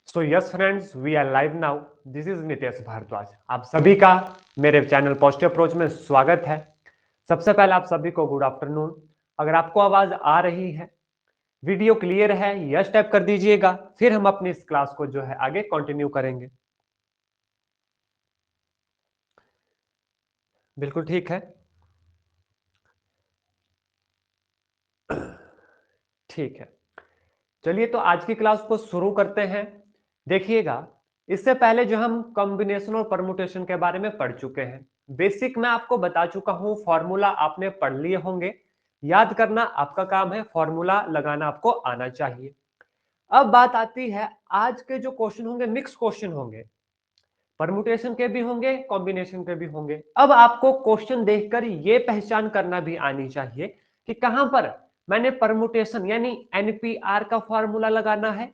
So yes friends, we are live now. This is Nitesh Bhardwaj. आप सभी का मेरे चैनल पॉजिटिव अप्रोच में स्वागत है। सबसे पहले आप सभी को गुड आफ्टरनून। अगर आपको आवाज आ रही है, वीडियो क्लियर है, यस टाइप कर दीजिएगा। फिर हम अपनी इस क्लास को जो है आगे कंटिन्यू करेंगे। बिल्कुल ठीक है, ठीक है। चलिए तो आज की क्लास को शुरू करते हैं। देखिएगा, इससे पहले जो हम कॉम्बिनेशन और परमुटेशन के बारे में पढ़ चुके हैं, बेसिक मैं आपको बता चुका हूं, फॉर्मूला आपने पढ़ लिए होंगे। याद करना आपका काम है, फॉर्मूला लगाना आपको आना चाहिए। अब बात आती है, आज के जो क्वेश्चन होंगे मिक्स क्वेश्चन होंगे, परमुटेशन के भी होंगे, कॉम्बिनेशन के भी होंगे। अब आपको क्वेश्चन देखकर ये पहचान करना भी आनी चाहिए कि कहां पर मैंने परमुटेशन यानी एनपीआर का फॉर्मूला लगाना है,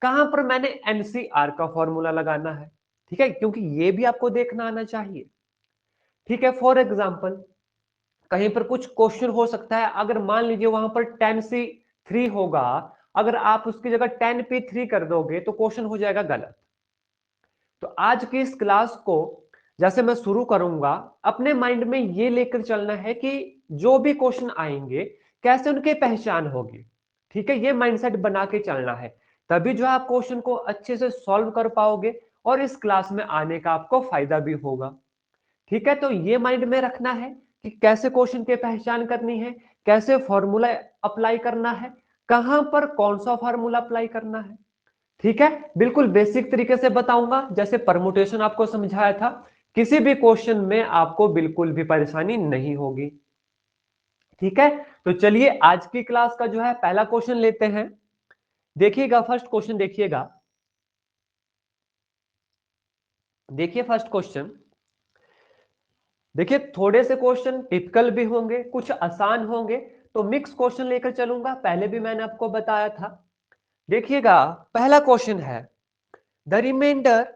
कहां पर मैंने एनसीआर का फॉर्मूला लगाना है। ठीक है, क्योंकि ये भी आपको देखना आना चाहिए। ठीक है, फॉर एग्जाम्पल कहीं पर कुछ क्वेश्चन हो सकता है, अगर मान लीजिए वहां पर 10C3 होगा, अगर आप उसकी जगह 10P3 कर दोगे तो क्वेश्चन हो जाएगा गलत। तो आज की इस क्लास को जैसे मैं शुरू करूंगा, अपने माइंड में ये लेकर चलना है कि जो भी क्वेश्चन आएंगे कैसे उनकी पहचान होगी। ठीक है, ये माइंडसेट बना के चलना है, तभी जो आप क्वेश्चन को अच्छे से सॉल्व कर पाओगे और इस क्लास में आने का आपको फायदा भी होगा। ठीक है, तो ये माइंड में रखना है कि कैसे क्वेश्चन की पहचान करनी है, कैसे फॉर्मूला अप्लाई करना है, कहां पर कौन सा फॉर्मूला अप्लाई करना है। ठीक है, बिल्कुल बेसिक तरीके से बताऊंगा, जैसे परमुटेशन आपको समझाया था। किसी भी क्वेश्चन में आपको बिल्कुल भी परेशानी नहीं होगी। ठीक है, तो चलिए आज की क्लास का जो है पहला क्वेश्चन लेते हैं। देखिएगा, फर्स्ट क्वेश्चन देखिएगा। देखिए फर्स्ट क्वेश्चन, देखिए थोड़े से क्वेश्चन टिपिकल भी होंगे, कुछ आसान होंगे, तो मिक्स क्वेश्चन लेकर चलूंगा। पहले भी मैंने आपको बताया था। देखिएगा, पहला क्वेश्चन है, the remainder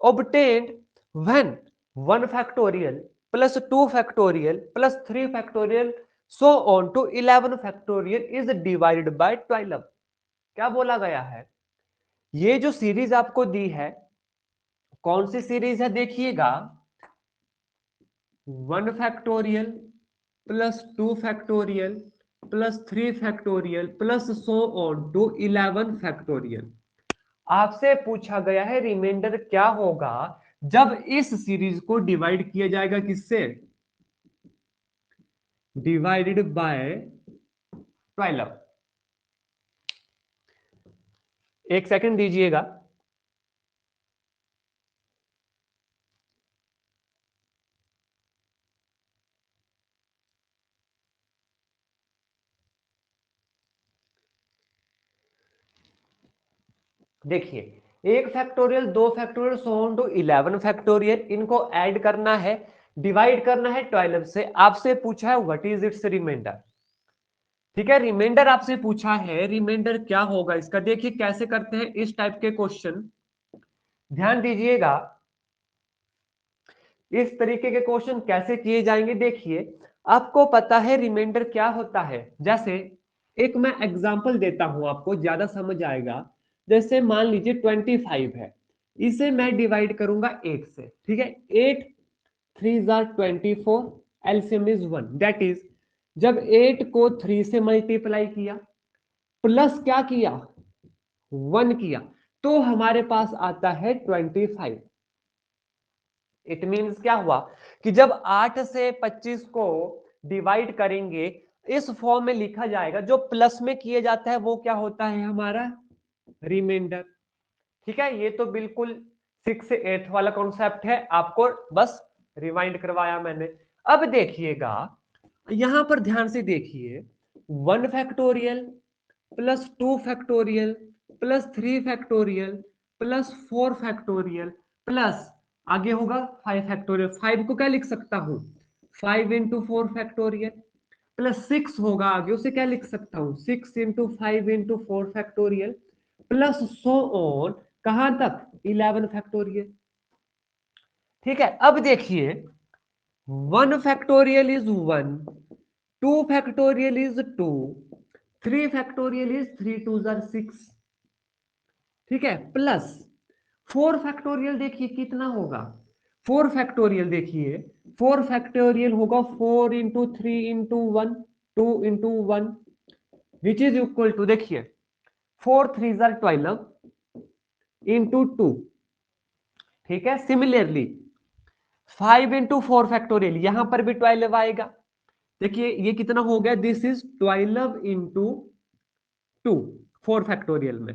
obtained when 1 factorial plus 2 factorial plus 3 factorial so on to 11 factorial is divided by 12। क्या बोला गया है? ये जो सीरीज आपको दी है, कौन सी सीरीज है? देखिएगा, 1 factorial plus 2 factorial plus 3 factorial plus so on to 11 factorial. आपसे पूछा गया है रिमाइंडर क्या होगा जब इस सीरीज को डिवाइड किया जाएगा, किससे? Divided by 12। एक सेकंड दीजिएगा। देखिए, 1 factorial, 2 factorial, so on to 11 factorial, इनको ऐड करना है, डिवाइड करना है 12 से। आपसे पूछा है व्हाट इज इट्स रिमाइंडर। ठीक है, रिमाइंडर आपसे पूछा है, रिमाइंडर क्या होगा इसका। देखिए कैसे करते हैं इस टाइप के क्वेश्चन, ध्यान दीजिएगा। इस तरीके के क्वेश्चन कैसे किए जाएंगे, देखिए आपको पता है रिमाइंडर क्या होता है। जैसे एक मैं एग्जांपल देता हूं, आपको ज्यादा समझ आएगा। जैसे मान लीजिए 25 है, इसे मैं डिवाइड करूंगा 8 से। ठीक है, 8 3 jar 24, LCM is 1। That is, जब 8 को 3 से मल्टीप्लाई किया, प्लस क्या किया, 1 किया, तो हमारे पास आता है 25। इट मीन्स क्या हुआ कि जब 8 से 25 को डिवाइड करेंगे, इस फॉर्म में लिखा जाएगा, जो प्लस में किए जाता है वो क्या होता है, हमारा रिमाइंडर। ठीक है, ये तो बिल्कुल 6 से 8 वाला कॉन्सेप्ट है, आपको बस रिवाइंड करवाया मैंने। अब देखिएगा, यहां पर ध्यान से देखिए, 1 factorial plus 2 factorial plus 3 factorial plus 4 factorial plus आगे होगा 5 फैक्टोरियल। 5 को क्या लिख सकता हूं, 5 इंटू 4 फैक्टोरियल प्लस 6 होगा आगे, उसे क्या लिख सकता हूं, 6 into 5 into 4 factorial plus so on, कहां तक, 11 फैक्टोरियल। ठीक है, अब देखिए, 1 factorial is 1, 2 factorial is 2, 3 factorial is 3 2 jar 6। ठीक है, प्लस 4 फैक्टोरियल देखिए कितना होगा, 4 फैक्टोरियल देखिए, 4 फैक्टोरियल होगा 4 into 3 into 1, 2 into 1, which is equal to, देखिए 4 3 जार 12 इंटू 2, ठीक है। सिमिलरली 5 इंटू 4 फैक्टोरियल, यहां पर भी 12 आएगा। देखिए ये कितना हो गया, दिस इज 12 इंटू 2, 4 फैक्टोरियल में।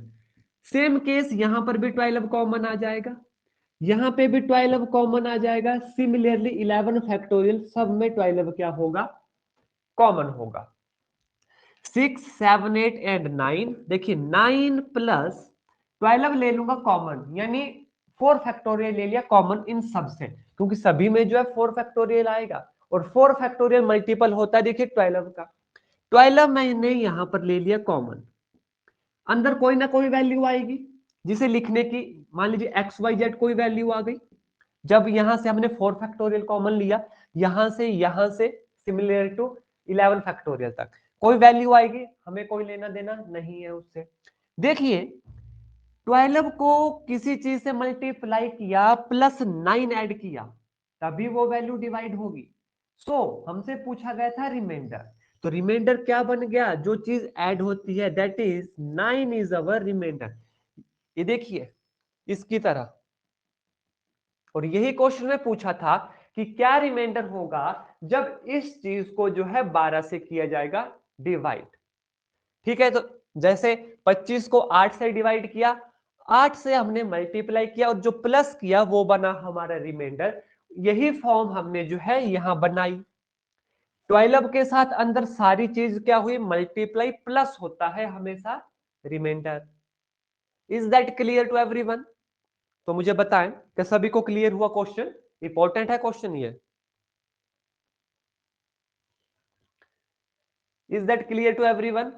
सेम केस यहां पर भी 12 कॉमन आ जाएगा, यहां पे भी 12 कॉमन आ जाएगा। सिमिलरली 11 फैक्टोरियल, सब में 12 क्या होगा, कॉमन होगा। 6 7 8 एंड 9, देखिए 9 प्लस 12 ले लूंगा कॉमन, यानी 4 फैक्टोरियल ले लिया कॉमन इन सब से, क्योंकि सभी में जो है 4 फैक्टोरियल आएगा, और 4 फैक्टोरियल मल्टीपल होता है देखिए 12 का। 12 मैंने यहां पर ले लिया कॉमन, अंदर कोई ना कोई वैल्यू आएगी जिसे लिखने की, मान लीजिए एक्स वाई जेड कोई वैल्यू आ गई। जब यहां से हमने 4 फैक्टोरियल कॉमन लिया, यहां से सिमिलर टू 11 फैक्टोरियल तक कोई वैल्यू आएगी, हमें कोई लेना देना नहीं है उससे। देखिए 12 को किसी चीज से मल्टीप्लाई किया प्लस 9 ऐड किया, तभी वो वैल्यू डिवाइड होगी। सो हमसे पूछा गया था रिमाइंडर, तो रिमाइंडर क्या बन गया, जो चीज ऐड होती है, that is 9 is our remainder. ये देखिए इसकी तरह, और यही क्वेश्चन में पूछा था कि क्या रिमाइंडर होगा जब इस चीज को जो है 12 से किया जाएगा डिवाइड। ठीक है, तो जैसे 25 को 8 से डिवाइड किया, 8 से हमने मल्टीप्लाई किया और जो प्लस किया वो बना हमारा रिमाइंडर। यही फॉर्म हमने जो है यहां बनाई। 12 के साथ अंदर सारी चीज क्या हुई, मल्टीप्लाई, प्लस होता है हमेशा remainder. Is that clear to everyone? तो मुझे बताएं कि सभी को क्लियर हुआ क्वेश्चन? इंपॉर्टेंट है क्वेश्चन ये। Is that clear to everyone?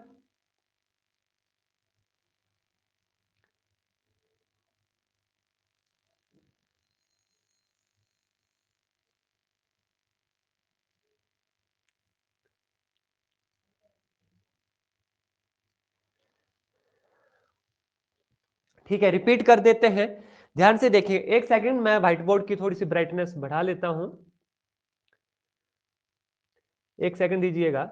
ठीक है, रिपीट कर देते हैं, ध्यान से देखिए। एक सेकंड, मैं व्हाइट बोर्ड की थोड़ी सी ब्राइटनेस बढ़ा लेता हूं, एक सेकंड दीजिएगा।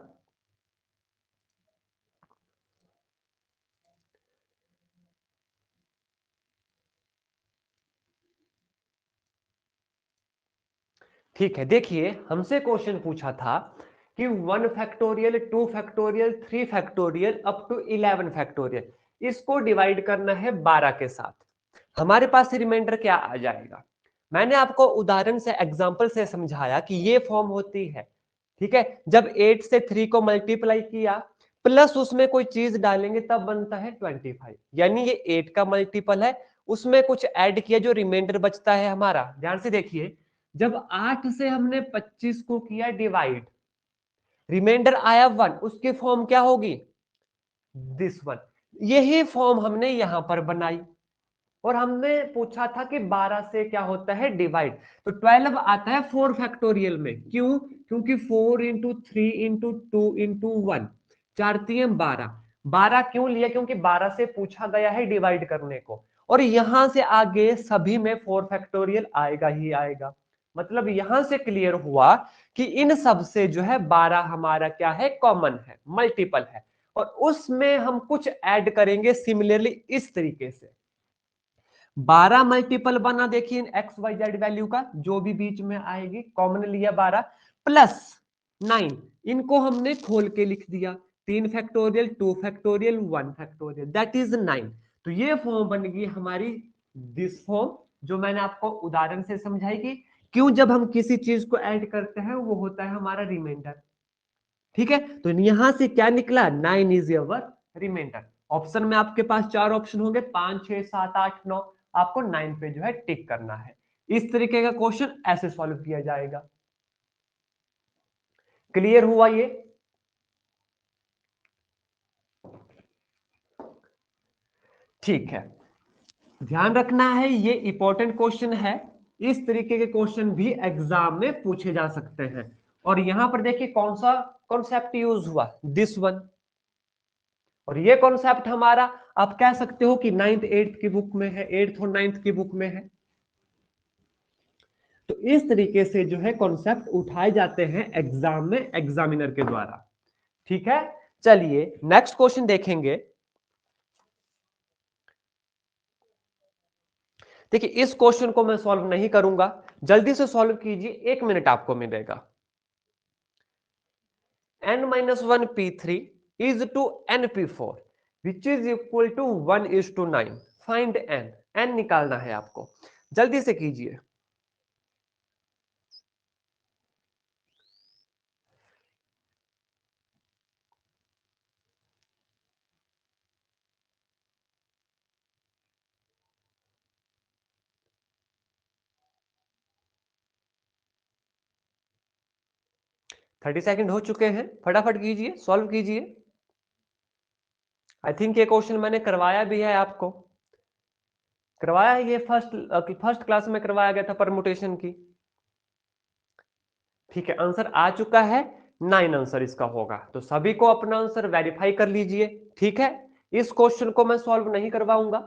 ठीक है, देखिए हमसे क्वेश्चन पूछा था कि 1 factorial, 2 factorial, 3 factorial up to 11 factorial, इसको डिवाइड करना है 12 के साथ, हमारे पास रिमाइंडर क्या आ जाएगा। मैंने आपको उदाहरण से, एग्जांपल से समझाया कि ये फॉर्म होती है। ठीक है, जब 8 से 3 को मल्टीप्लाई किया प्लस उसमें कोई चीज डालेंगे तब बनता है 25, यानी ये 8 का मल्टीपल है, उसमें कुछ ऐड किया जो रिमाइंडर बचता है हमारा। ध्यान से देखिए, जब 8 से हमने 25 को किया डिवाइड, रिमाइंडर आया 1, उसकी फॉर्म क्या होगी, दिस वन। यही फॉर्म हमने यहां पर बनाई, और हमने पूछा था कि 12 से क्या होता है डिवाइड, तो 12 आता है 4 फैक्टोरियल में। क्यों? क्योंकि 4 इंटू 3 इंटू 2 इंटू 1, 4 3 12। 12 क्यों लिया, क्योंकि 12 से पूछा गया है डिवाइड करने को, और यहां से आगे सभी में 4 फैक्टोरियल आएगा ही आएगा। मतलब यहां से क्लियर हुआ कि इन सब से जो है 12 हमारा क्या है, कॉमन है, मल्टीपल है, और उसमें हम कुछ ऐड करेंगे सिमिलरली इस तरीके से। 12 मल्टीपल बना, देखिए एक्स वाई जेड वैल्यू का, जो भी बीच में आएगी कॉमन लिया 12, प्लस 9, इनको हमने खोल के लिख दिया, 3 factorial, 2 factorial, 1 factorial, that is 9। तो ये फॉर्म बन गई हमारी, दिस फॉर्म, जो मैंने आपको उदाहरण से समझाई कि क्यों जब हम किसी चीज को ऐड करते हैं वो होता है हमारा रिमाइंडर। ठीक है, तो यहां से क्या निकला, 9 इज योर रिमाइंडर। ऑप्शन में आपके पास 4 ऑप्शन होंगे, 5 6 7 8 9, आपको 9 पे जो है टिक करना है। इस तरीके का क्वेश्चन ऐसे सॉल्व किया जाएगा। क्लियर हुआ ये? ठीक है, ध्यान रखना है, ये इंपॉर्टेंट क्वेश्चन है। इस तरीके के क्वेश्चन भी एग्जाम में पूछे जा सकते हैं। और यहां पर देखिए कौन सा कॉन्सेप्ट यूज हुआ, दिस वन। और ये कॉन्सेप्ट हमारा आप कह सकते हो कि 9th 8th की बुक में है, 8th और 9th की बुक में है। तो इस तरीके से जो है कॉन्सेप्ट उठाए जाते हैं एग्जाम में एग्जामिनर के द्वारा। ठीक है, चलिए नेक्स्ट क्वेश्चन देखेंगे। देखिए इस क्वेश्चन को मैं सॉल्व नहीं करूंगा, जल्दी से सॉल्व कीजिए, 1 मिनट आपको मिलेगा। n-1 p3 is to n p4 which is equal to 1:9। Find n निकालना है आपको, जल्दी से कीजिए। 30 सेकंड हो चुके हैं, फटाफट कीजिए, सॉल्व कीजिए। आई थिंक ये क्वेश्चन मैंने करवाया भी है आपको, करवाया है ये फर्स्ट क्लास में करवाया गया था परमुटेशन की। ठीक है, आंसर आ चुका है, 9 आंसर इसका होगा। तो सभी को अपना आंसर वेरीफाई कर लीजिए। ठीक है, इस क्वेश्चन को मैं सॉल्व नहीं करवाऊंगा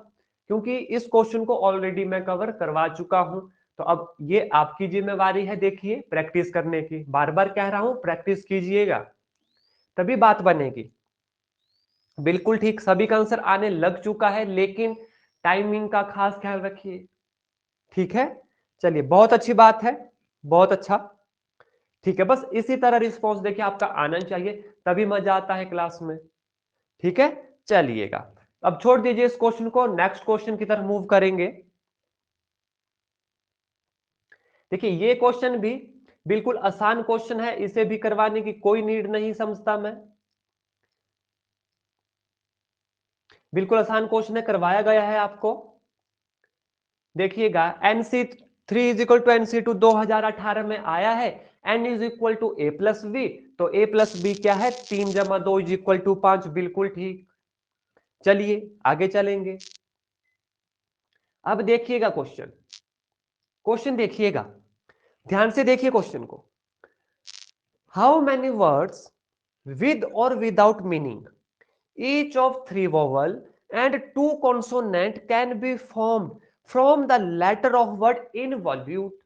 क्योंकि इस क्वेश्चन को ऑलरेडी मैं कवर करवा चुका हूं। तो अब ये आपकी जिम्मेवारी है, देखिए प्रैक्टिस करने की, बार बार कह रहा हूं प्रैक्टिस कीजिएगा तभी बात बनेगी। बिल्कुल ठीक, सभी का आंसर आने लग चुका है, लेकिन टाइमिंग का खास ख्याल रखिए। ठीक है, चलिए बहुत अच्छी बात है, बहुत अच्छा। ठीक है, बस इसी तरह रिस्पॉन्स देखिए आपका आना चाहिए, तभी मजा आता है क्लास में। ठीक है, चलिएगा अब छोड़ दीजिए इस क्वेश्चन को, नेक्स्ट क्वेश्चन की तरफ मूव करेंगे। देखिए ये क्वेश्चन भी बिल्कुल आसान क्वेश्चन है, इसे भी करवाने की कोई नीड नहीं समझता मैं। बिल्कुल आसान क्वेश्चन है, करवाया गया है आपको। देखिएगा NC3 is equal to NC2 2018 में आया है, n is equal to a plus B, तो a प्लस बी क्या है, 3 + 2 इज इक्वल टू 5। बिल्कुल ठीक, चलिए आगे चलेंगे। अब देखिएगा क्वेश्चन, क्वेश्चन देखिएगा, ध्यान से देखिए क्वेश्चन को। हाउ मैनी वर्ड्स विद और without meaning each of 3 vowel and 2 consonant can be formed from the letter of word involute।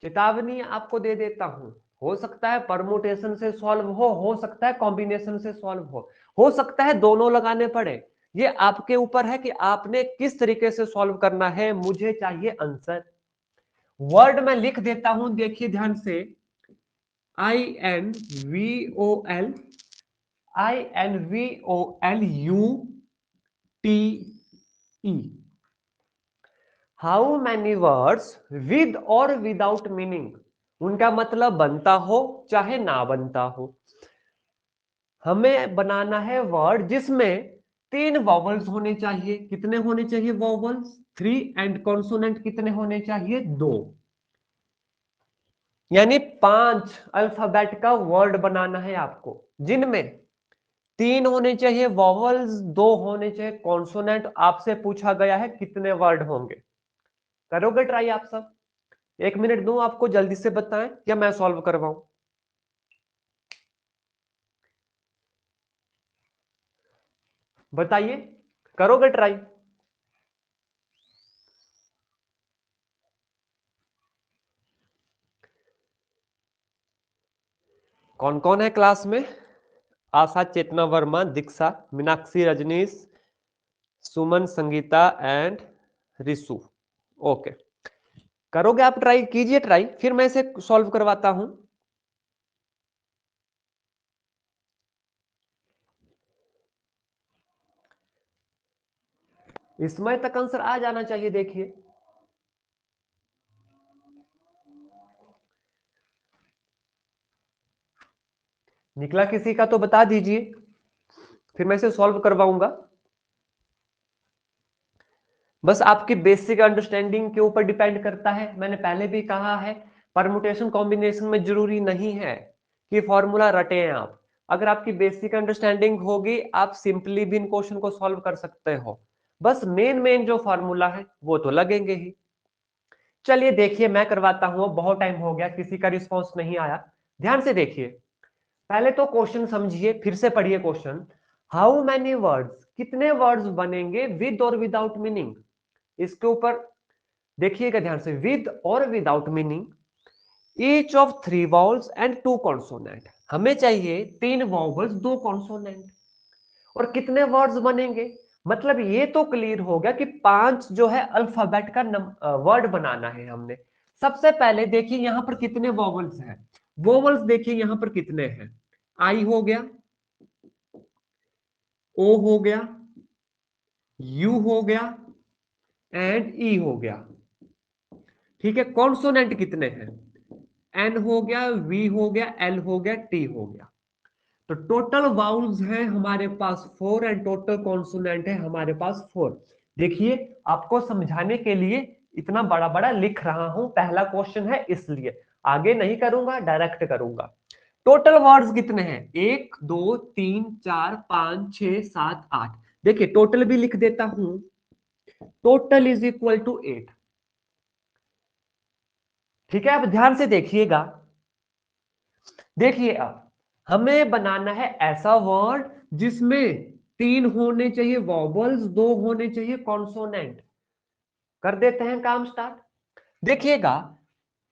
चेतावनी आपको दे देता हूं, हो सकता है परमुटेशन से सॉल्व हो सकता है कॉम्बिनेशन से सॉल्व हो सकता है दोनों लगाने पड़े। ये आपके ऊपर है कि आपने किस तरीके से सॉल्व करना है, मुझे चाहिए आंसर। वर्ड मैं लिख देता हूं, देखिए ध्यान से, INVOL INVOLUTE। How many words with और विदाउट मीनिंग, उनका मतलब बनता हो चाहे ना बनता हो, हमें बनाना है वर्ड जिसमें 3 वॉवल्स होने चाहिए। कितने होने चाहिए वॉवल्स, 3, एंड कॉन्सोनेंट कितने होने चाहिए, 2। यानी 5 अल्फाबेट का वर्ड बनाना है आपको, जिनमें 3 होने चाहिए वॉवल्स, 2 होने चाहिए कॉन्सोनेंट। आपसे पूछा गया है कितने वर्ड होंगे, करोगे ट्राई आप सब? 1 मिनट दूं आपको, जल्दी से बताएं या मैं सॉल्व करवाऊं? बताइए, करोगे ट्राई? कौन कौन है क्लास में? आशा, चेतना वर्मा, दीक्षा, मीनाक्षी, रजनीश, सुमन, संगीता एंड रिसु। ओके, करोगे आप ट्राई? कीजिए ट्राई, फिर मैं इसे सॉल्व करवाता हूं। इसमें तक आंसर आ जाना चाहिए, देखिए। निकला किसी का तो बता दीजिए, फिर मैं इसे सॉल्व करवाऊंगा। बस आपकी बेसिक अंडरस्टैंडिंग के ऊपर डिपेंड करता है। मैंने पहले भी कहा है, परमुटेशन कॉम्बिनेशन में जरूरी नहीं है कि फॉर्मूला रटे हैं आप। अगर आपकी बेसिक अंडरस्टैंडिंग होगी, आप सिंपली भी इन क्वेश्चन को सॉल्व कर सकते हो। बस मेन मेन जो फॉर्मूला है वो तो लगेंगे ही। चलिए देखिए मैं करवाता हूं, बहुत टाइम हो गया, किसी का रिस्पॉन्स नहीं आया। ध्यान से देखिए, पहले तो क्वेश्चन समझिए, फिर से पढ़िए क्वेश्चन। हाउ मैनी वर्ड्स, कितने वर्ड्स बनेंगे विद और विदाउट मीनिंग। इसके ऊपर देखिएगा ध्यान से, विद और without meaning, each of 3 vowels and 2 consonant. हमें चाहिए 3 वाउल्स 2 कॉन्सोनेंट, और कितने वर्ड्स बनेंगे। मतलब ये तो क्लियर हो गया कि 5 जो है अल्फाबेट का वर्ड बनाना है हमने। सबसे पहले देखिए यहां पर कितने वॉवल्स हैं। वॉवल्स देखिए यहां पर कितने हैं। आई हो गया, ओ हो गया, यू हो गया एंड ई हो गया। ठीक है, कॉन्सोनेंट कितने हैं, एन हो गया, वी हो गया, एल हो गया, टी हो गया। तो टोटल वाउल्स हैं हमारे पास 4 एंड टोटल कॉन्सोनेंट है हमारे पास 4। देखिए आपको समझाने के लिए इतना बड़ा बड़ा लिख रहा हूं, पहला क्वेश्चन है इसलिए, आगे नहीं करूंगा, डायरेक्ट करूंगा। टोटल वर्ड्स कितने हैं, 1 2 3 4 5 6 7 8। देखिए टोटल भी लिख देता हूं, टोटल इज इक्वल टू 8। ठीक है, अब ध्यान से देखिएगा। देखिए अब हमें बनाना है ऐसा वर्ड जिसमें 3 होने चाहिए वॉबल्स, 2 होने चाहिए कॉन्सोनेंट। कर देते हैं काम स्टार्ट। देखिएगा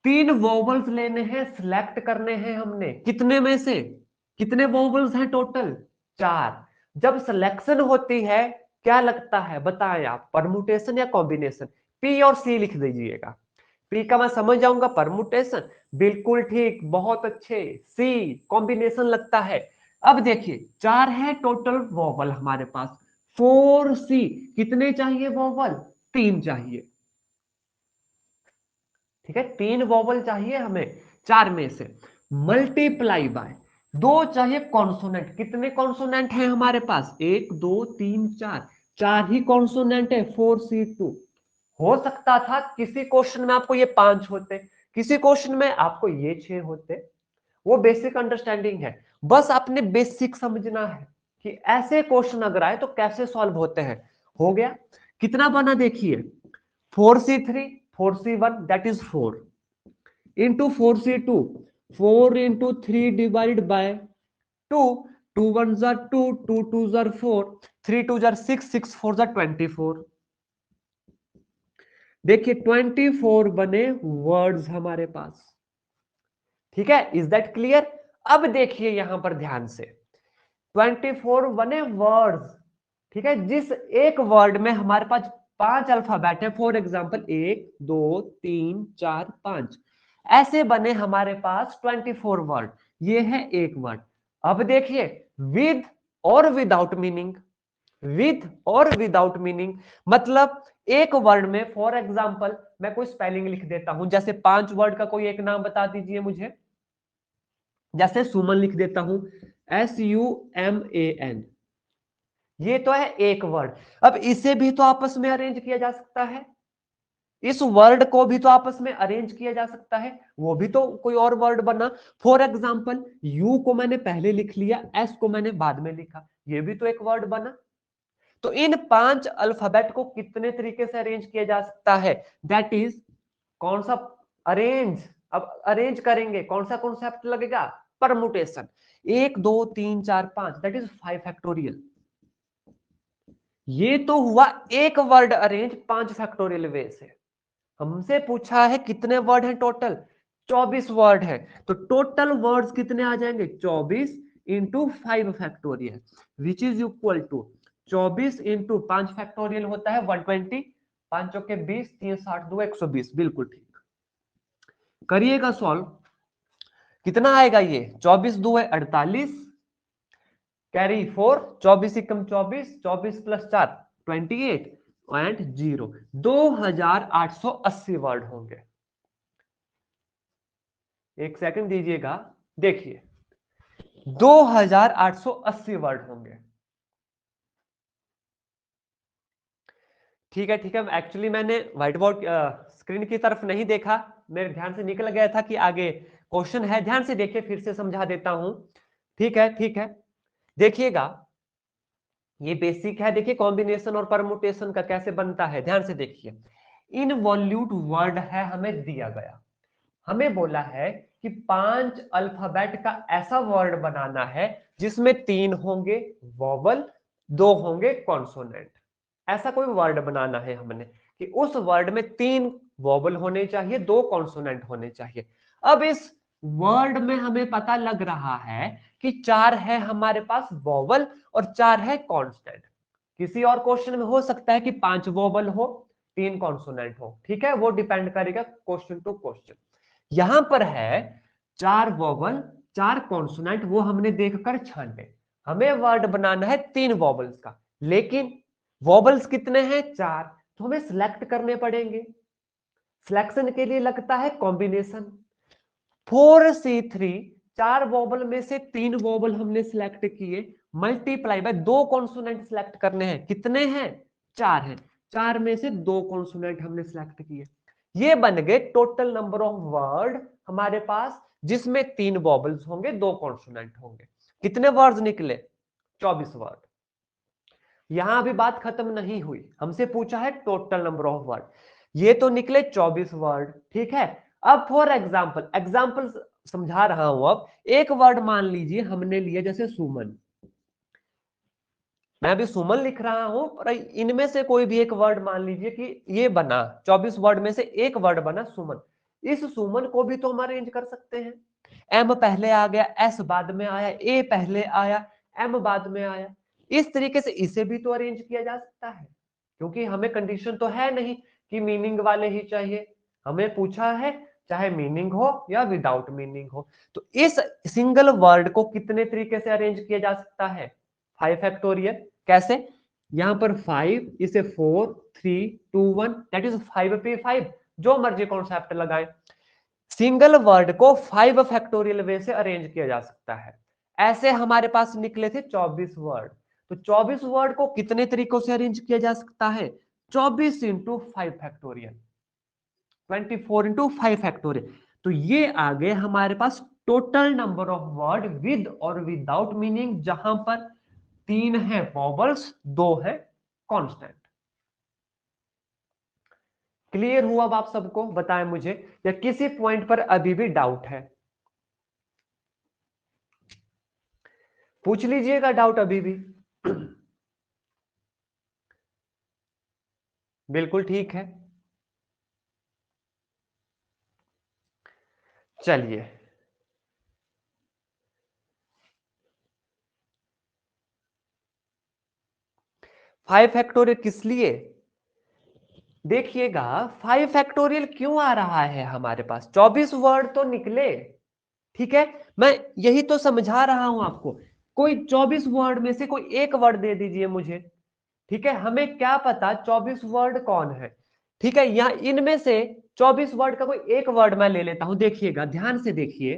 3 वॉबल्स लेने हैं, सिलेक्ट करने हैं हमने, कितने में से, कितने वॉबल्स हैं टोटल, 4। जब सिलेक्शन होती है क्या लगता है बताएं आप, परमुटेशन या कॉम्बिनेशन। पी और सी लिख दीजिएगा। पी का मैं समझ जाऊंगा परमुटेशन, बिल्कुल ठीक, बहुत अच्छे। सी कॉम्बिनेशन लगता है। अब देखिए 4 है टोटल वॉवल हमारे पास, 4 सी, कितने चाहिए वॉवल, 3 चाहिए। ठीक है, 3 वॉवल चाहिए हमें 4 में से, मल्टीप्लाई बाय 2 चाहिए कॉन्सोनेंट। कितने कॉन्सोनेंट हैं हमारे पास, 1 2 3 4, 4 ही कॉन्सोनेंट है, 4C2। हो सकता था किसी क्वेश्चन में आपको ये 5 होते, किसी क्वेश्चन में आपको ये 6 होते। वो बेसिक अंडरस्टैंडिंग है, बस आपने बेसिक समझना है कि ऐसे क्वेश्चन अगर आए तो कैसे सॉल्व होते हैं। हो गया, कितना बना देखिए, 4C3 4C1 that is 4 into 4C2, 4 into 3 divide by 2, 2 1 jar 2, 2 2 jar 4, 3 2 jar 6, 6 4 jar 24। देखिए 24 बने वर्ड्स हमारे पास। ठीक है, इज दैट क्लियर। अब देखिए यहां पर ध्यान से, 24 बने वर्ड्स। ठीक है, जिस एक वर्ड में हमारे पास 5 अल्फाबेट है, फॉर एग्जाम्पल 1 2 3 4 5, ऐसे बने हमारे पास 24 वर्ड। ये है एक वर्ड। अब देखिए विद और विदाउट मीनिंग, विद और विदाउट मीनिंग, मतलब एक वर्ड में फॉर एग्जाम्पल मैं कोई स्पेलिंग लिख देता हूं, जैसे 5 वर्ड का कोई एक नाम बता दीजिए मुझे। जैसे सुमन लिख देता हूं, SUMAN, ये तो है एक वर्ड। अब इसे भी तो आपस में अरेंज किया जा सकता है, इस वर्ड को भी तो आपस में अरेंज किया जा सकता है, वो भी तो कोई और वर्ड बना। फॉर एग्जाम्पल यू को मैंने पहले लिख लिया, एस को मैंने बाद में लिखा, ये भी तो एक वर्ड बना। तो इन 5 अल्फाबेट को कितने तरीके से अरेंज किया जा सकता है, दैट इज कौन सा अरेंज। अब अरेंज करेंगे कौन सा कॉन्सेप्ट लगेगा, परमुटेशन। 1 2 3 4 5 that is 5 factorial. ये तो हुआ एक वर्ड अरेंज 5 फैक्टोरियल वे से। हमसे पूछा है कितने वर्ड हैं टोटल, 24 वर्ड है। तो टोटल वर्ड्स कितने आ जाएंगे, 24 into 5 factorial, which is equal to 24 into 5 factorial होता है 120, 5 चौके 20, 3 60 2 120, बिल्कुल ठीक। करिएगा सॉल्व, कितना आएगा ये, 24 2 है 48, carry 4, 24 Ekam 24, 24 plus 4 28 and 0, 2880 word होंगे। एक सेकंड दीजिएगा, देखिए 2880 वर्ड होंगे। ठीक है, एक्चुअली मैंने व्हाइट बोर्ड स्क्रीन की तरफ नहीं देखा, मेरे ध्यान से निकल गया था कि आगे क्वेश्चन है। ध्यान से देखिए, फिर से समझा देता हूं। ठीक है ठीक है, देखिएगा ये बेसिक है। देखिए कॉम्बिनेशन और परमुटेशन का कैसे बनता है, ध्यान से देखिए। इनवॉल्यूट वर्ड है हमें दिया गया, हमें बोला है कि 5 अल्फाबेट का ऐसा वर्ड बनाना है जिसमें 3 होंगे वॉवल 2 होंगे कॉन्सोनेंट। ऐसा कोई वर्ड बनाना है हमने कि उस वर्ड में 3 वोवल होने चाहिए, 2 कॉन्सोनेंट होने चाहिए। अब इस वर्ड में हमें पता लग रहा है कि 4 है हमारे पास वोवल और 4 है कॉन्स्टेंट। किसी और क्वेश्चन में हो सकता है कि 5 वोवल हो, 3 कॉन्सोनेंट हो, ठीक है, वो डिपेंड करेगा क्वेश्चन टू क्वेश्चन। यहां पर है 4 वोवल 4 कॉन्सोनेंट, वो हमने देखकर छांटे। हमें वर्ड बनाना है 3 वॉवल्स का, लेकिन वॉवल्स कितने हैं? 4, तो हमें सिलेक्ट करने पड़ेंगे। सिलेक्शन के लिए लगता है कॉम्बिनेशन। 4C3, 4 वॉवल में से 3 वॉवल हमने सिलेक्ट किए, मल्टीप्लाई बाय 2 कॉन्सोनेंट सिलेक्ट करने हैं। कितने हैं? 4 हैं। 4 में से 2 कॉन्सोनेंट हमने सिलेक्ट किए, ये बन गए टोटल नंबर ऑफ वर्ड हमारे पास, जिसमें 3 वॉवल्स होंगे, 2 कॉन्सोनेंट होंगे। कितने वर्ड्स निकले? 24 वर्ड। यहां भी बात खत्म नहीं हुई, हमसे पूछा है टोटल नंबर ऑफ वर्ड, ये तो निकले 24 वर्ड, ठीक है। अब फॉर एग्जाम्पल, एग्जाम्पल समझा रहा हूं। अब एक वर्ड मान लीजिए हमने लिया जैसे सुमन, मैं अभी सुमन लिख रहा हूं, और इनमें से कोई भी एक वर्ड मान लीजिए कि ये बना, 24 वर्ड में से एक वर्ड बना सुमन। इस सुमन को भी तो हम अरेंज कर सकते हैं। एम पहले आ गया, एस बाद में आया, ए पहले आया, एम बाद में आया। इस तरीके से इसे भी तो अरेंज किया जा सकता है, क्योंकि हमें कंडीशन तो है नहीं कि मीनिंग वाले ही चाहिए। हमें पूछा है चाहे मीनिंग हो या विदाउट मीनिंग हो। तो इस सिंगल वर्ड को कितने तरीके से अरेंज किया जा सकता है? 5 फैक्टोरियल। कैसे? यहां पर 5, इसे 4 3 2 1, दैट इज 5p5, जो मर्जी कॉन्सेप्ट लगाए। सिंगल वर्ड को 5 फैक्टोरियल वे से अरेंज किया जा सकता है। ऐसे हमारे पास निकले थे 24 वर्ड। तो 24 वर्ड को कितने तरीकों से अरेंज किया जा सकता है? 24 इंटू 5 फैक्टोरियल, 24 इंटू 5 फैक्टोरियल। तो ये आ गए हमारे पास total number of word with और विदाउट मीनिंग, जहां पर 3 है वॉवल्स, 2 है कॉन्स्टेंट। क्लियर हुआ अब आप सबको? बताएं मुझे, या किसी पॉइंट पर अभी भी डाउट है? पूछ लीजिएगा डाउट अभी भी। बिल्कुल ठीक है। चलिए, 5 फैक्टोरियल किस लिए? देखिएगा, 5 फैक्टोरियल क्यों आ रहा है हमारे पास? 24 वर्ड तो निकले, ठीक है, मैं यही तो समझा रहा हूं आपको। कोई 24 वर्ड में से कोई एक वर्ड दे दीजिए मुझे, ठीक है, हमें क्या पता 24 वर्ड कौन है। ठीक है, यहां इनमें से 24 वर्ड का कोई एक वर्ड मैं ले लेता हूं। देखिएगा, ध्यान से देखिए,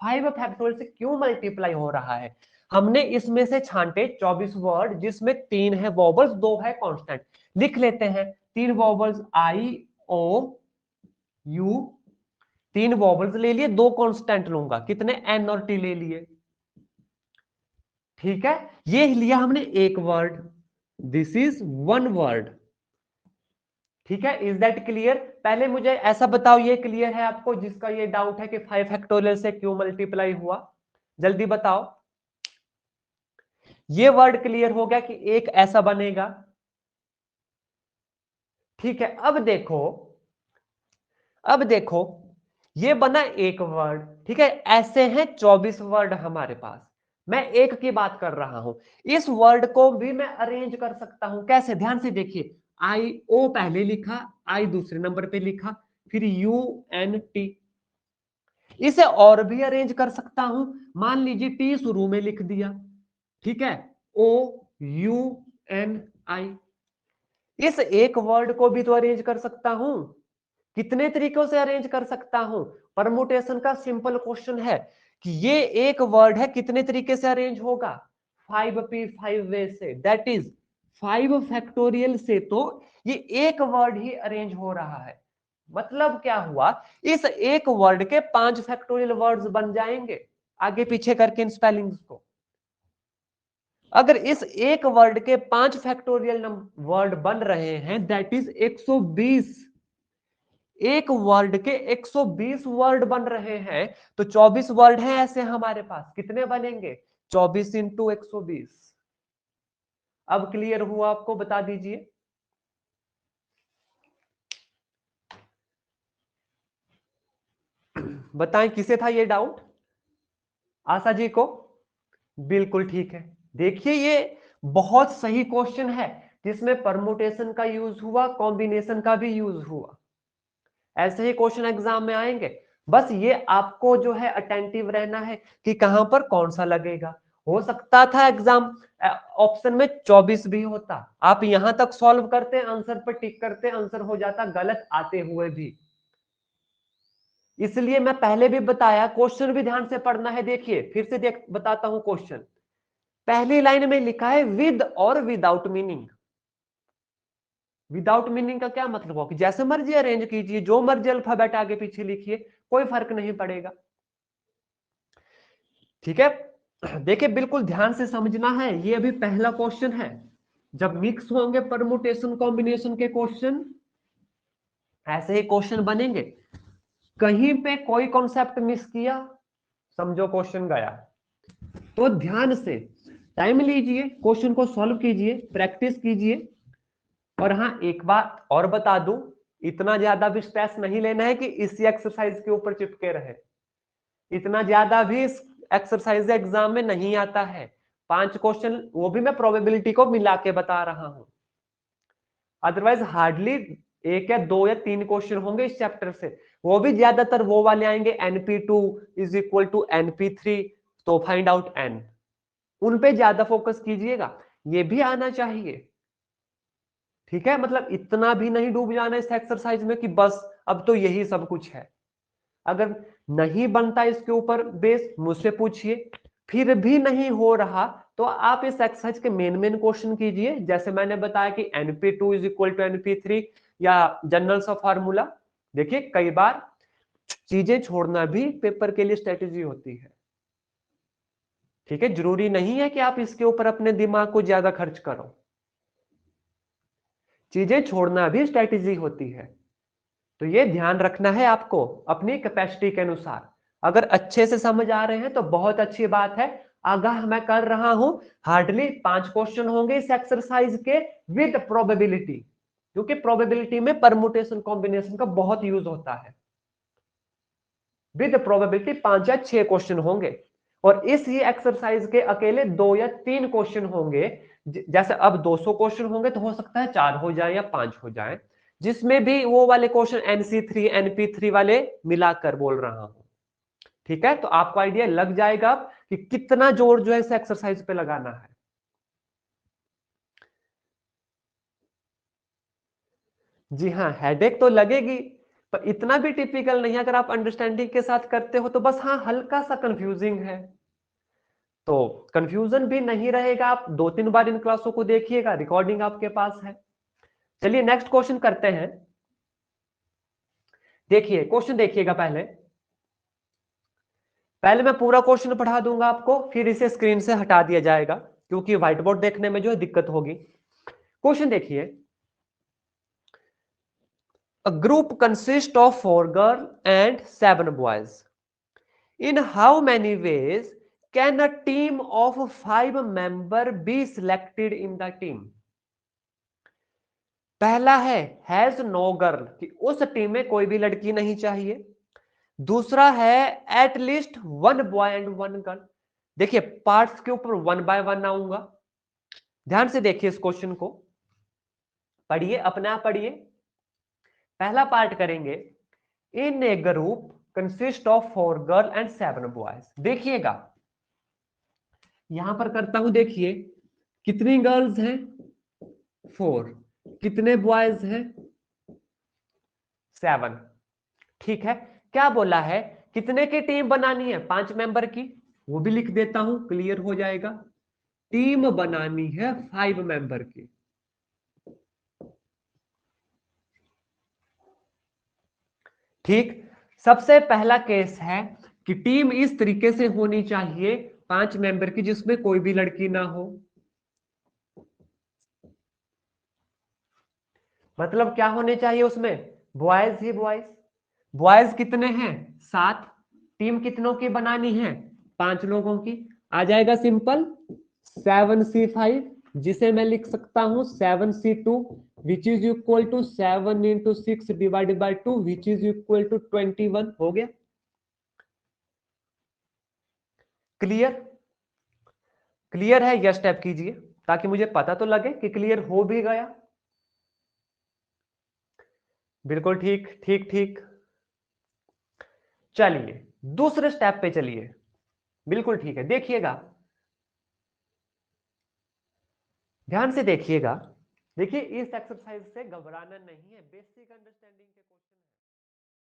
5 फैक्टोरियल से क्यों मल्टीप्लाई हो रहा है। हमने इसमें से छांटे 24 वर्ड, जिसमें 3 है वॉबल्स, 2 है कांस्टेंट। लिख लेते हैं 3 वॉबल्स, आई ओ यू, 3 वॉबल्स ले लिए, 2 कांस्टेंट लूंगा, कितने? एन और टी ले लिए, ठीक है। ये लिया हमने एक word, this is one word, ठीक है। Is that clear? पहले मुझे ऐसा बताओ, ये क्लियर है आपको जिसका ये डाउट है कि 5 फैक्टोरियल से क्यों मल्टीप्लाई हुआ? जल्दी बताओ। ये वर्ड क्लियर हो गया कि एक ऐसा बनेगा, ठीक है। अब देखो, ये बना एक वर्ड, ठीक है। ऐसे हैं 24 वर्ड हमारे पास, मैं एक की बात कर रहा हूं। इस वर्ड को भी मैं अरेंज कर सकता हूं, कैसे? ध्यान से देखिए, आई ओ पहले लिखा, आई दूसरे नंबर पे लिखा, फिर यू एन टी। इसे और भी अरेंज कर सकता हूं, मान लीजिए टी शुरू में लिख दिया, ठीक है, ओ यू एन आई। इस एक वर्ड को भी तो अरेंज कर सकता हूं। कितने तरीकों से अरेंज कर सकता हूं? परमुटेशन का सिंपल क्वेश्चन है कि ये एक वर्ड है, कितने तरीके से अरेंज होगा? 5p5 वे से, दैट इज 5 फैक्टोरियल से तो ये एक वर्ड ही अरेंज हो रहा है। मतलब क्या हुआ? इस एक वर्ड के 5 फैक्टोरियल वर्ड्स बन जाएंगे, आगे पीछे करके इन स्पेलिंग्स को। अगर इस एक वर्ड के 5 फैक्टोरियल वर्ड बन रहे हैं, दैट इज 120। एक वर्ड के 120 वर्ड बन रहे हैं, तो 24 वर्ड हैं ऐसे हमारे पास, कितने बनेंगे? 24 इंटू 120। अब क्लियर हुआ आपको? बता दीजिए। बताएं किसे था ये डाउट? आशा जी को? बिल्कुल ठीक है। देखिए ये बहुत सही क्वेश्चन है जिसमें परमुटेशन का यूज हुआ, कॉम्बिनेशन का भी यूज हुआ। ऐसे ही क्वेश्चन एग्जाम में आएंगे। बस ये आपको जो है अटेंटिव रहना है कि कहां पर कौन सा लगेगा। हो सकता था एग्जाम ऑप्शन में 24 भी होता, आप यहां तक सॉल्व करते, आंसर पर टिक करते, आंसर हो जाता गलत आते हुए भी। इसलिए मैं पहले भी बताया क्वेश्चन भी ध्यान से पढ़ना है। देखिए फिर से बताता हूं क्वेश्चन। पहली लाइन में लिखा है विद और विदाउट मीनिंग। विदाउट मीनिंग का क्या मतलब हो कि जैसे मर्जी अरेंज कीजिए, जो मर्जी अल्फाबेट आगे पीछे लिखिए, कोई फर्क नहीं पड़ेगा। ठीक है, देखिए बिल्कुल ध्यान से समझना है। ये अभी पहला क्वेश्चन है। जब मिक्स होंगे परमुटेशन कॉम्बिनेशन के क्वेश्चन, ऐसे ही क्वेश्चन बनेंगे। कहीं पे कोई कॉन्सेप्ट मिस किया, समझो क्वेश्चन गया। तो ध्यान से टाइम लीजिए, क्वेश्चन को सॉल्व कीजिए, प्रैक्टिस कीजिए। और हाँ एक बात और बता दूं, इतना ज्यादा भी स्ट्रेस नहीं लेना है कि इसी एक्सरसाइज के ऊपर चिपके रहे। इतना ज्यादा भी एक्सरसाइज एग्जाम में नहीं आता है। 5 क्वेश्चन, वो भी मैं प्रोबेबिलिटी को मिला के बता रहा हूं। अदरवाइज हार्डली 1 या 2 या 3 क्वेश्चन होंगे इस चैप्टर से। वो भी ज्यादातर वो वाले आएंगे NP2 is equal to NP3, तो फाइंड आउट n। उन पे ज्यादा फोकस कीजिएगा, ये भी आना चाहिए। ठीक है, मतलब इतना भी नहीं डूब जाना इस एक्सरसाइज में कि बस अब तो यही सब कुछ है। अगर नहीं बनता इसके ऊपर बेस, मुझसे पूछिए। फिर भी नहीं हो रहा तो आप इस एक्सरसाइज के मेन मेन क्वेश्चन कीजिए, जैसे मैंने बताया कि NP2 is equal to NP3 या जनरल्स ऑफ फार्मूला। देखिए कई बार चीजें छोड़ना भी पेपर के लिए स्ट्रेटेजी होती है। ठीक है, जरूरी नहीं है कि आप इसके ऊपर अपने दिमाग को ज्यादा खर्च करो। चीजें छोड़ना भी स्ट्रेटेजी होती है। तो ये ध्यान रखना है आपको अपनी कैपेसिटी के अनुसार। अगर अच्छे से समझ आ रहे हैं तो बहुत अच्छी बात है। आगाह मैं कर रहा हूं, हार्डली 5 क्वेश्चन होंगे इस एक्सरसाइज के विद प्रोबेबिलिटी, क्योंकि प्रोबेबिलिटी में परमुटेशन कॉम्बिनेशन का बहुत यूज होता है। विद प्रोबेबिलिटी 5 या 6 क्वेश्चन होंगे, और इस ही एक्सरसाइज के अकेले 2 या 3 क्वेश्चन होंगे। जैसे अब 200 क्वेश्चन होंगे तो हो सकता है 4 हो जाए या 5 हो जाए, जिसमें भी वो वाले क्वेश्चन NC3 NP3 वाले मिलाकर बोल रहा हूं। ठीक है, तो आपको आइडिया लग जाएगा कि कितना जोर जो है इस एक्सरसाइज पे लगाना है। जी हाँ, हेडेक तो लगेगी, पर इतना भी टिपिकल नहीं है। अगर आप अंडरस्टैंडिंग के साथ करते हो तो बस हाँ हल्का सा कंफ्यूजिंग है, तो कंफ्यूजन भी नहीं रहेगा। आप 2-3 बार इन क्लासों को देखिएगा, रिकॉर्डिंग आपके पास है। चलिए नेक्स्ट क्वेश्चन करते हैं। देखिए क्वेश्चन देखिएगा। पहले पहले मैं पूरा क्वेश्चन पढ़ा दूंगा आपको, फिर इसे स्क्रीन से हटा दिया जाएगा क्योंकि व्हाइट बोर्ड देखने में जो है दिक्कत होगी। क्वेश्चन देखिए। A group consist of 4 girl and 7 boys. In how many ways can a team of 5 member be selected in the team? पहला है हैज नो गर्ल, कि उस टीम में कोई भी लड़की नहीं चाहिए। दूसरा है at least 1 boy and 1 girl. देखिए पार्ट्स के ऊपर 1 बाय 1 आऊंगा। ध्यान से देखिए इस क्वेश्चन को, पढ़िए, अपने आप पढ़िए। पहला पार्ट करेंगे, in a group consist of 4 girl and 7 boys. देखिएगा यहां पर करता हूं, देखिए कितनी गर्ल्स हैं 4, कितने बॉयज हैं 7। ठीक है, क्या बोला है, कितने की टीम बनानी है, 5 मेंबर की, वो भी लिख देता हूं, क्लियर हो जाएगा। टीम बनानी है 5 मेंबर की। ठीक, सबसे पहला केस है कि टीम इस तरीके से होनी चाहिए 5 मेंबर की जिसमें कोई भी लड़की ना हो। मतलब क्या होने चाहिए उसमें, बॉयज ही बॉयज। बॉयज कितने हैं 7, टीम कितनों की बनानी है 5 लोगों की। आ जाएगा सिंपल 7C5। जिसे मैं लिख सकता हूं 7c2 which is equal to 7 × 6 divided by 2 which is equal to 21। हो गया क्लियर? क्लियर है? यस टैप कीजिए ताकि मुझे पता तो लगे कि क्लियर हो भी गया। बिल्कुल ठीक ठीक ठीक। चलिए दूसरे स्टेप पे चलिए। बिल्कुल ठीक है, देखिएगा, ध्यान से देखिएगा। देखिए इस एक्सरसाइज से घबराना नहीं है, बेसिक अंडरस्टैंडिंग के